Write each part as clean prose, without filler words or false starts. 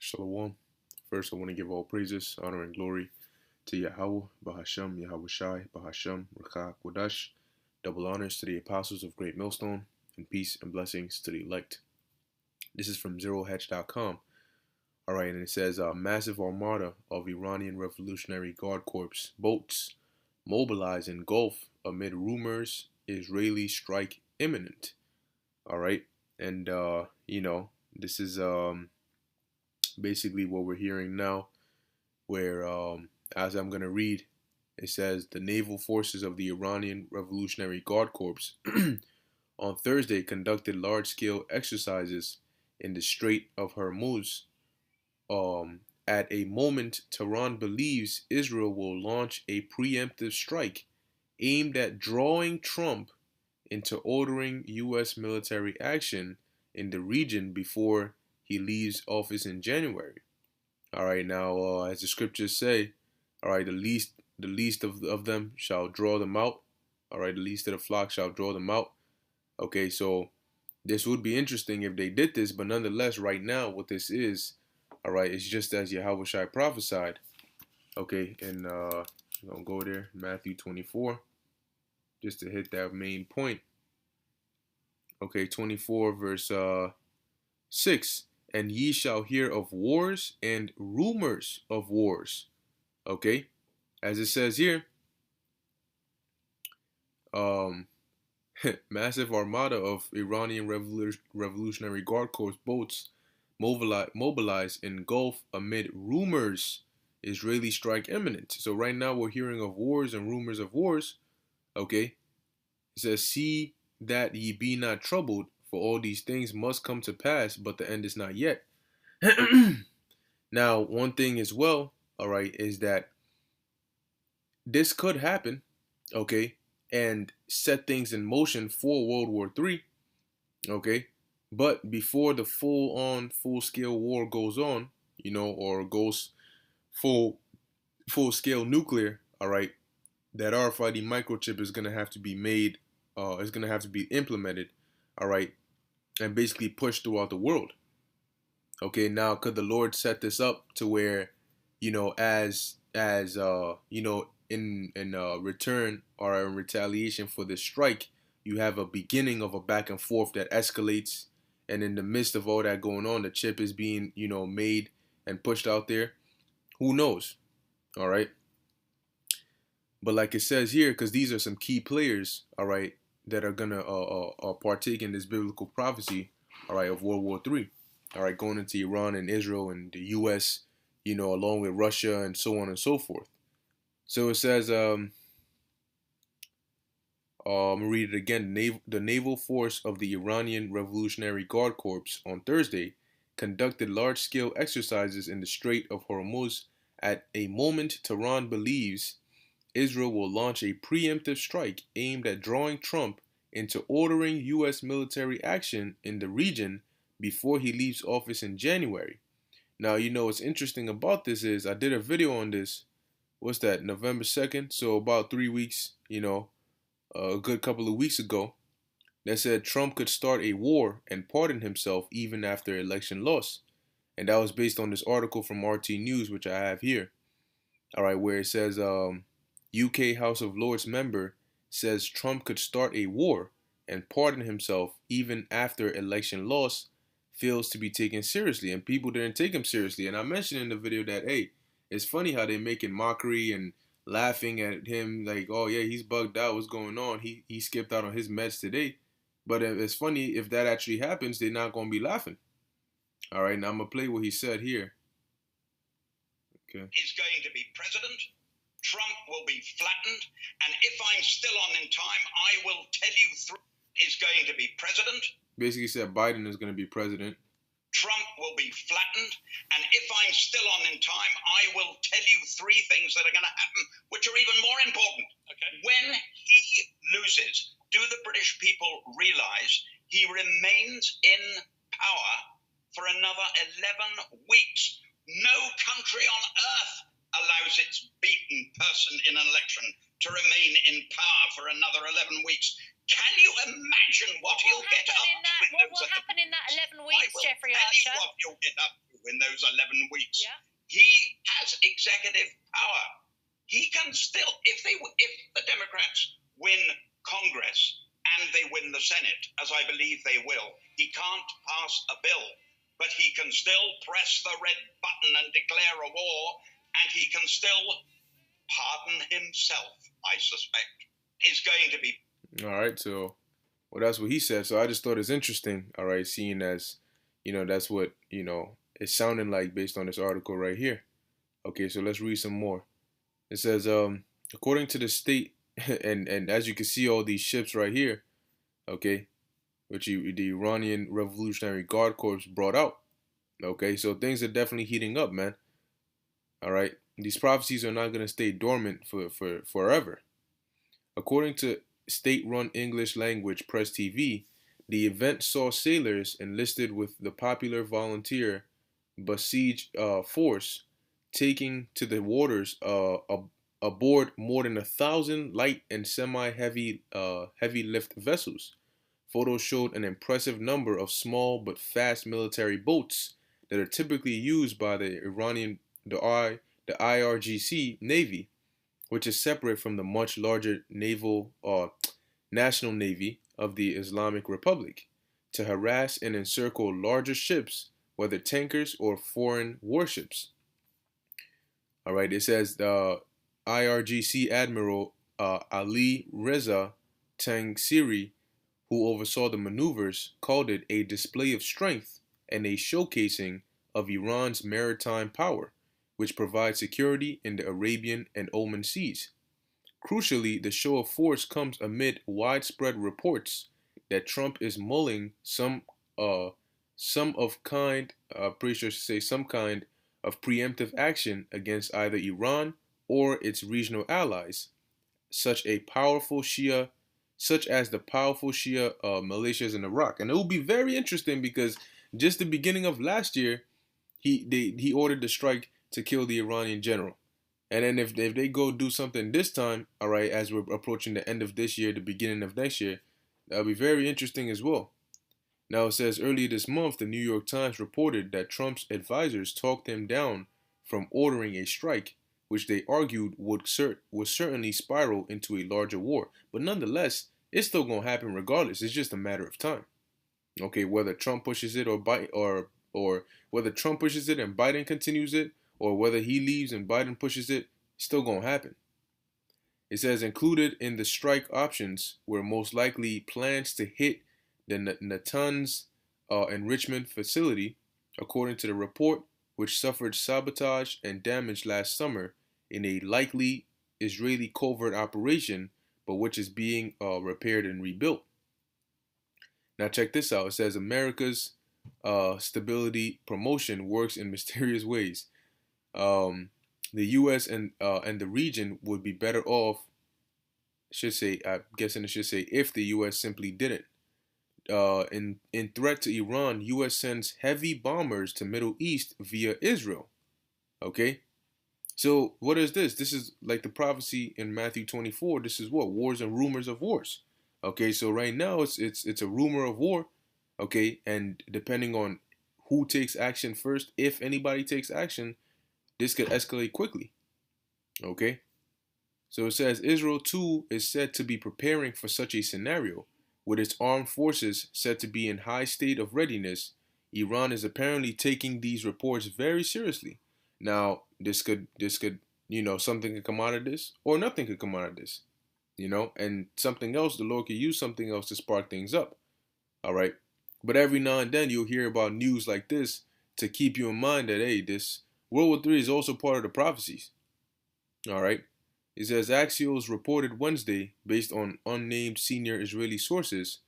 Shalom. First, I want to give all praises, honor, and glory to Yahweh, Bahasham, Yahweh Shai, Bahasham, Rakah, Kodash. Double honors to the apostles of Great Millstone, and peace and blessings to the elect. This is from ZeroHedge.com. All right, and it says, a massive armada of Iranian Revolutionary Guard Corps boats mobilize in Gulf amid rumors Israeli strike imminent. All right, and, this is basically what we're hearing now, where, as I'm going to read, it says the naval forces of the Iranian Revolutionary Guard Corps on Thursday conducted large-scale exercises in the Strait of Hormuz at a moment Tehran believes Israel will launch a preemptive strike aimed at drawing Trump into ordering U.S. military action in the region before he leaves office in January. All right, now as the scriptures say, all right, the least of them shall draw them out. All right, the least of the flock shall draw them out. Okay, so this would be interesting if they did this, but nonetheless, right now, what this is, all right, it's just as Yahweh Shai prophesied. Okay, and I'm gonna go there, Matthew 24, just to hit that main point. Okay, 24 verse 6. And ye shall hear of wars and rumors of wars. Okay, as it says here, massive armada of Iranian Revolutionary Guard Corps boats mobilize in Gulf amid rumors Israeli strike imminent. So right now we're hearing of wars and rumors of wars. Okay, it says, see that ye be not troubled, for all these things must come to pass, but the end is not yet. Now, one thing as well, all right, is that this could happen, okay, and set things in motion for World War III, okay, but before the full-scale war goes on, or goes full-scale nuclear, all right, that RFID microchip is going to have to be made, is going to have to be implemented, all right, and basically pushed throughout the world. Okay, now could the Lord set this up to where, as in return or in retaliation for this strike, you have a beginning of a back and forth that escalates, and in the midst of all that going on, the chip is being, made and pushed out there. Who knows? All right. But like it says here, because these are some key players, all right, that are gonna partake in this biblical prophecy, all right, of World War III. All right, going into Iran and Israel and the U.S., along with Russia and so on and so forth. So it says, I'm going to read it again. The naval force of the Iranian Revolutionary Guard Corps on Thursday conducted large-scale exercises in the Strait of Hormuz at a moment Tehran believes Israel will launch a preemptive strike aimed at drawing Trump into ordering U.S. military action in the region before he leaves office in January. Now, what's interesting about this is I did a video on this, what's that, November 2nd? So about 3 weeks, a good couple of weeks ago, that said Trump could start a war and pardon himself even after election loss. And that was based on this article from RT News, which I have here. All right, where it says, UK House of Lords member says Trump could start a war and pardon himself even after election loss fails to be taken seriously, and people didn't take him seriously. And I mentioned in the video that, hey, it's funny how they're making mockery and laughing at him like, oh yeah, he's bugged out, what's going on, he skipped out on his meds today. But it's funny, if that actually happens, they're not going to be laughing. All right, now I'm going to play what he said here. Okay. Is going to be president. Trump will be flattened, and if I'm still on in time, I will tell you is going to be president. Basically said Biden is going to be president. Trump will be flattened, and if I'm still on in time, I will tell you 3 things that are going to happen, which are even more important. Okay. When he loses, do the British people realize he remains in power for another 11 weeks? No country on earth allows its beaten person in an election to remain in power for another 11 weeks. Can you imagine what he'll get up to? What will happen in that 11 weeks, Jeffrey Archer? What you'll get up to in those 11 weeks. Yeah. He has executive power. He can still, if the Democrats win Congress and they win the Senate, as I believe they will, he can't pass a bill, but he can still press the red button and declare a war, and he can still pardon himself, I suspect. Is going to be. All right, so, well, that's what he said. So I just thought it's interesting, all right, seeing as, that's what, it's sounding like based on this article right here. Okay, so let's read some more. It says, according to the state, and as you can see all these ships right here, okay, which the Iranian Revolutionary Guard Corps brought out. Okay, so things are definitely heating up, man. All right, these prophecies are not going to stay dormant for forever. According to state-run English language Press TV, the event saw sailors enlisted with the popular volunteer Besiege force taking to the waters aboard more than 1,000 light and semi-heavy heavy lift vessels. Photos showed an impressive number of small but fast military boats that are typically used by the IRGC Navy, which is separate from the much larger national navy of the Islamic Republic, to harass and encircle larger ships, whether tankers or foreign warships. All right, it says the IRGC Admiral Ali Reza Tangsiri, who oversaw the maneuvers, called it a display of strength and a showcasing of Iran's maritime power, which provides security in the Arabian and Oman seas. Crucially, the show of force comes amid widespread reports that Trump is mulling some kind of preemptive action against either Iran or its regional allies, such as the powerful Shia militias in Iraq. And it will be very interesting because just the beginning of last year, he ordered the strike to kill the Iranian general. And then if they go do something this time, all right, as we're approaching the end of this year, the beginning of next year, that'll be very interesting as well. Now, it says earlier this month, the New York Times reported that Trump's advisors talked him down from ordering a strike, which they argued would certainly spiral into a larger war. But nonetheless, it's still going to happen regardless. It's just a matter of time. Okay, whether Trump pushes it or whether Trump pushes it and Biden continues it, or whether he leaves and Biden pushes it, it's still going to happen. It says included in the strike options were most likely plans to hit the Natanz enrichment facility, according to the report, which suffered sabotage and damage last summer in a likely Israeli covert operation, but which is being repaired and rebuilt. Now check this out. It says America's stability promotion works in mysterious ways. The U.S. and the region would be better off. I'm guessing it should say if the U.S. simply didn't. In threat to Iran, U.S. sends heavy bombers to Middle East via Israel. Okay, so what is this? This is like the prophecy in Matthew 24. This is what? Wars and rumors of wars. Okay, so right now it's a rumor of war. Okay, and depending on who takes action first, if anybody takes action, this could escalate quickly. Okay, so it says Israel too is said to be preparing for such a scenario. With its armed forces said to be in high state of readiness, Iran is apparently taking these reports very seriously. Now, this could, something could come out of this, or nothing could come out of this, and something else, the Lord could use something else to spark things up. All right. But every now and then you'll hear about news like this to keep you in mind that, hey, this World War III is also part of the prophecies. All right. It says Axios reported Wednesday, based on unnamed senior Israeli sources,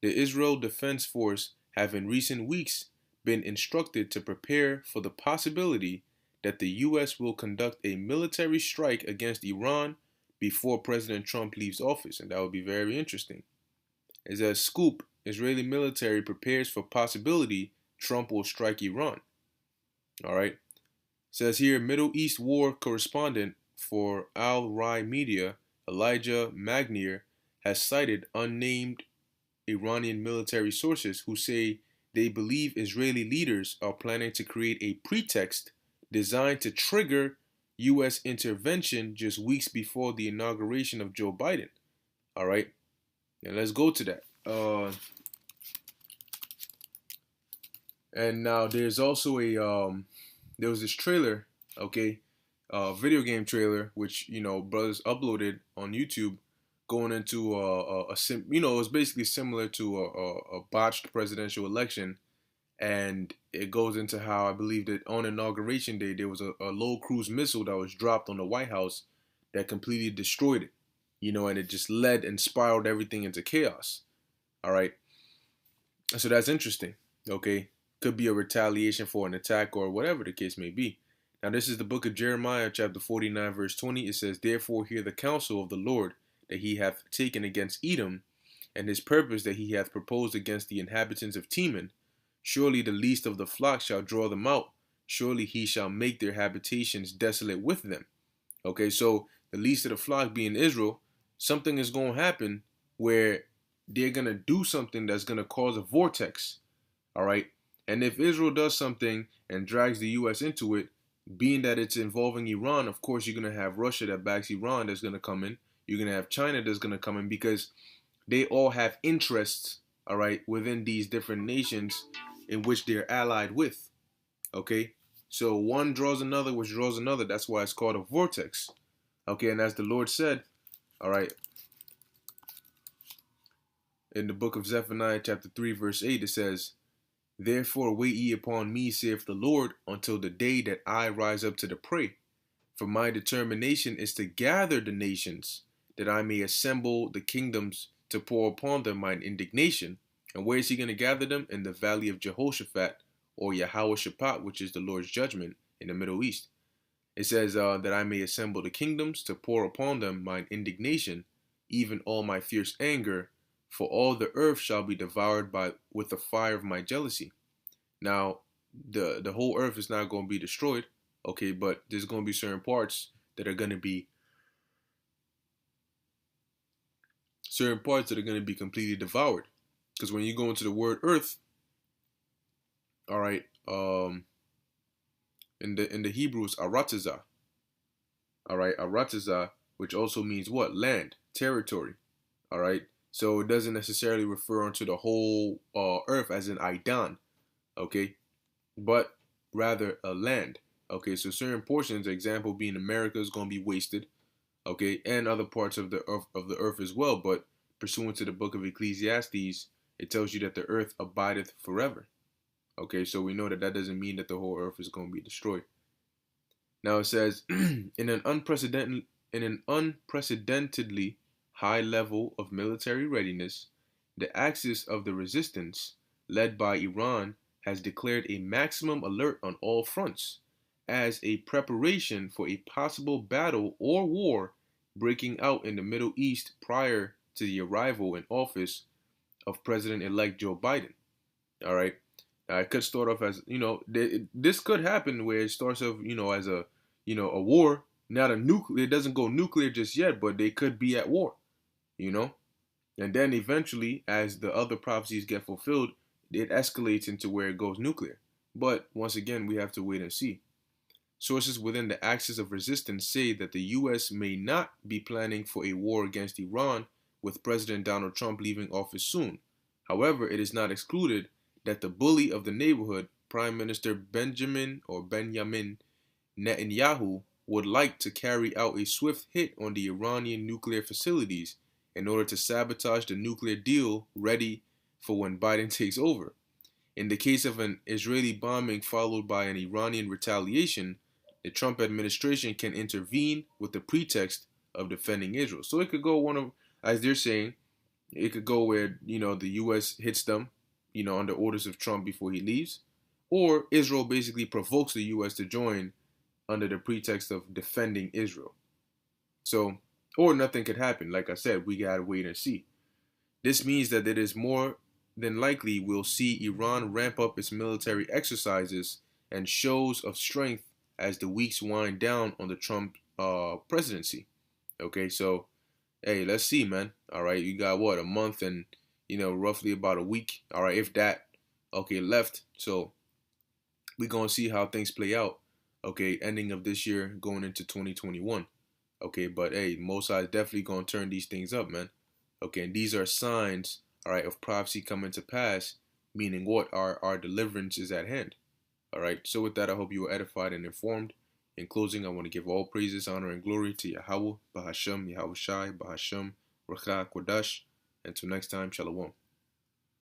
the Israel Defense Force have in recent weeks been instructed to prepare for the possibility that the U.S. will conduct a military strike against Iran before President Trump leaves office, and that would be very interesting. It says Scoop, Israeli military prepares for possibility Trump will strike Iran. All right. It says here Middle East war correspondent for Al Rai Media, Elijah Magnier, has cited unnamed Iranian military sources who say they believe Israeli leaders are planning to create a pretext designed to trigger U.S. intervention just weeks before the inauguration of Joe Biden. All right, and let's go to that. And now there's also there was this trailer, okay, video game trailer, which brothers uploaded on YouTube, going into it was basically similar to a botched presidential election, and it goes into how I believe that on inauguration day there was a low cruise missile that was dropped on the White House that completely destroyed it, and it just led and spiraled everything into chaos. All right, so that's interesting. Okay, could be a retaliation for an attack or whatever the case may be. Now, this is the book of Jeremiah, chapter 49, verse 20. It says, "Therefore hear the counsel of the Lord that he hath taken against Edom, and his purpose that he hath proposed against the inhabitants of Teman. Surely the least of the flock shall draw them out. Surely he shall make their habitations desolate with them." Okay, so the least of the flock being Israel, something is going to happen where they're going to do something that's going to cause a vortex. All right. And if Israel does something and drags the U.S. into it, being that it's involving Iran, of course, you're going to have Russia that backs Iran that's going to come in. You're going to have China that's going to come in because they all have interests, all right, within these different nations in which they're allied with. Okay. So one draws another, which draws another. That's why it's called a vortex. Okay. And as the Lord said, all right, in the book of Zephaniah, chapter 3, verse 8, it says, "Therefore wait ye upon me, saith the Lord, until the day that I rise up to the prey. For my determination is to gather the nations, that I may assemble the kingdoms to pour upon them mine indignation." And where is he going to gather them? In the valley of Jehoshaphat, or Yahweh-Shaphat, which is the Lord's judgment in the Middle East. It says that I may assemble the kingdoms to pour upon them mine indignation, even all my fierce anger, for all the earth shall be devoured with the fire of my jealousy. Now, the whole earth is not going to be destroyed, okay, but there's going to be certain parts that are going to be completely devoured. Because when you go into the word earth, all right, in the Hebrews, aratazah, all right, aratazah, which also means what? Land, territory, all right. So it doesn't necessarily refer to the whole earth as in Aidan, okay, but rather a land. Okay, so certain portions, example being America, is going to be wasted, okay, and other parts of the earth as well. But pursuant to the book of Ecclesiastes, it tells you that the earth abideth forever. Okay, so we know that doesn't mean that the whole earth is going to be destroyed. Now it says, in an unprecedentedly high level of military readiness, the axis of the resistance, led by Iran, has declared a maximum alert on all fronts, as a preparation for a possible battle or war breaking out in the Middle East prior to the arrival in office of President-elect Joe Biden. All right. It could start off as, this could happen where it starts off, as a war, not a nuclear. It doesn't go nuclear just yet, but they could be at war. And then eventually, as the other prophecies get fulfilled, it escalates into where it goes nuclear. But once again, we have to wait and see. Sources within the axis of resistance say that the U.S. may not be planning for a war against Iran with President Donald Trump leaving office soon. However, it is not excluded that the bully of the neighborhood, Prime Minister Benjamin Netanyahu, would like to carry out a swift hit on the Iranian nuclear facilities in order to sabotage the nuclear deal ready for when Biden takes over. In the case of an Israeli bombing followed by an Iranian retaliation, the Trump administration can intervene with the pretext of defending Israel. So it could go as they're saying, it could go where, the U.S. hits them, under orders of Trump before he leaves, or Israel basically provokes the U.S. to join under the pretext of defending Israel. So, or nothing could happen. Like I said, we gotta wait and see. This means that it is more than likely we'll see Iran ramp up its military exercises and shows of strength as the weeks wind down on the Trump presidency. Okay, so, hey, let's see, man. All right, you got what, a month and, roughly about a week, all right, if that, okay, left. So we're going to see how things play out, okay, ending of this year, going into 2021. Okay, but hey, Most High is definitely going to turn these things up, man. Okay, and these are signs, all right, of prophecy coming to pass, meaning what? Our deliverance is at hand. All right, so with that, I hope you were edified and informed. In closing, I want to give all praises, honor, and glory to Yahweh, Bahashem, Yahweh Shai, Bahashem, Rakha, Kodash. Until next time, Shalom.